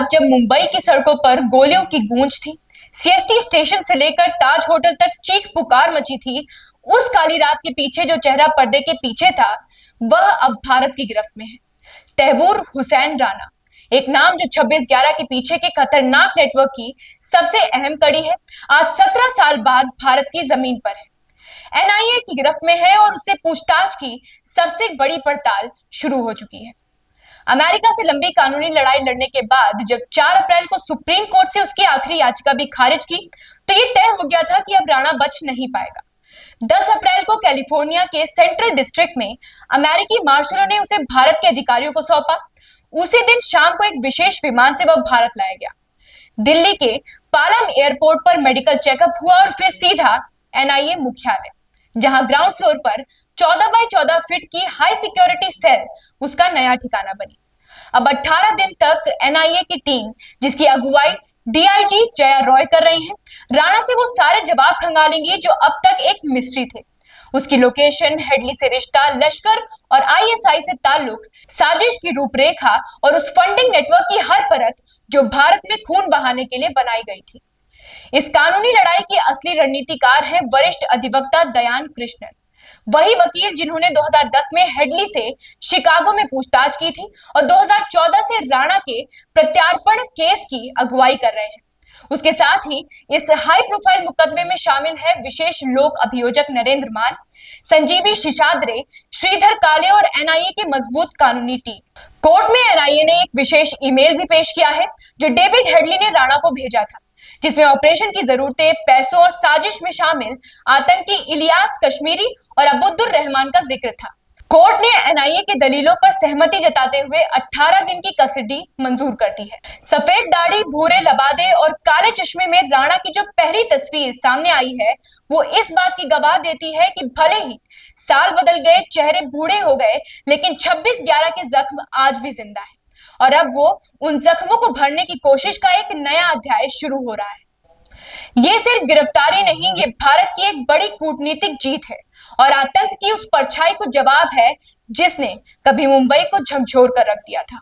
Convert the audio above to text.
रात जब मुंबई की सड़कों पर गोलियों की गूंज थी, सीएसटी स्टेशन से लेकर ताज होटल तक चीख पुकार मची थी, उस काली रात के पीछे जो चेहरा पर्दे के पीछे था, वह अब भारत की गिरफ्त में है। तैमूर हुसैन राणा, एक नाम जो 26/11 के पीछे के खतरनाक नेटवर्क की सबसे अहम कड़ी है, आज 17 साल बाद भारत की जमीन पर है। एनआईए की गिरफ्त में है और उससे पूछताछ की सबसे बड़ी पड़ताल शुरू हो चुकी है। अमेरिका से लंबी कानूनी लड़ाई लड़ने के बाद जब 4 अप्रैल को सुप्रीम कोर्ट से उसकी आखिरी याचिका भी खारिज की, तो ये तय हो गया था कि अब राणा बच नहीं पाएगा। 10 अप्रैल को कैलिफोर्निया के सेंट्रल डिस्ट्रिक्ट में अमेरिकी मार्शलों ने उसे भारत के अधिकारियों को सौंपा। उसी दिन शाम को एक विशेष विमान से वह भारत लाया गया। दिल्ली के पालम एयरपोर्ट पर मेडिकल चेकअप हुआ और फिर सीधा एनआईए मुख्यालय, जहां ग्राउंड फ्लोर पर 14x14 फीट की हाई सिक्योरिटी सेल उसका नया ठिकाना बनी। अब 18 दिन तक एनआईए की टीम, जिसकी अगुवाई डीआईजी जया रॉय कर रही है, राणा से वो सारे जवाब खंगालेंगी जो अब तक एक मिस्ट्री थे। उसकी लोकेशन, हेडली से रिश्ता, लश्कर और आईएसआई से ताल्लुक, साजिश की रूपरेखा और उस फंडिंग नेटवर्क की हर परत जो भारत में खून बहाने के लिए बनाई गई थी। इस कानूनी लड़ाई की असली रणनीतिकार है वरिष्ठ अधिवक्ता दयान कृष्णन, वही वकील जिन्होंने 2010 में हेडली से शिकागो में पूछताछ की थी और 2014 से राणा के प्रत्यार्पण केस की अगुवाई कर रहे हैं। उसके साथ ही इस हाई प्रोफाइल मुकदमे में शामिल है विशेष लोक अभियोजक नरेंद्र मान, संजीवी शिशाद्रे, श्रीधर काले और एनआईए की मजबूत कानूनी टीम। कोर्ट में एनआईए ने एक विशेष ईमेल भी पेश किया है जो डेविड हेडली ने राणा को भेजा था, जिसमें ऑपरेशन की जरूरतें, पैसों और साजिश में शामिल आतंकी इलियास कश्मीरी और अबुद्दुर रहमान का जिक्र था। कोर्ट ने एनआईए के दलीलों पर सहमति जताते हुए 18 दिन की कस्टडी मंजूर कर दी है। सफेद दाढ़ी, भूरे लबादे और काले चश्मे में राणा की जो पहली तस्वीर सामने आई है, वो इस बात की गवाह देती है कि भले ही साल बदल गए, चेहरे बूढ़े हो गए, लेकिन 26/11 के जख्म आज भी जिंदा है और अब वो उन जख्मों को भरने की कोशिश का एक नया अध्याय शुरू हो रहा है। ये सिर्फ गिरफ्तारी नहीं, ये भारत की एक बड़ी कूटनीतिक जीत है और आतंक की उस परछाई को जवाब है जिसने कभी मुंबई को झकझोर कर रख दिया था।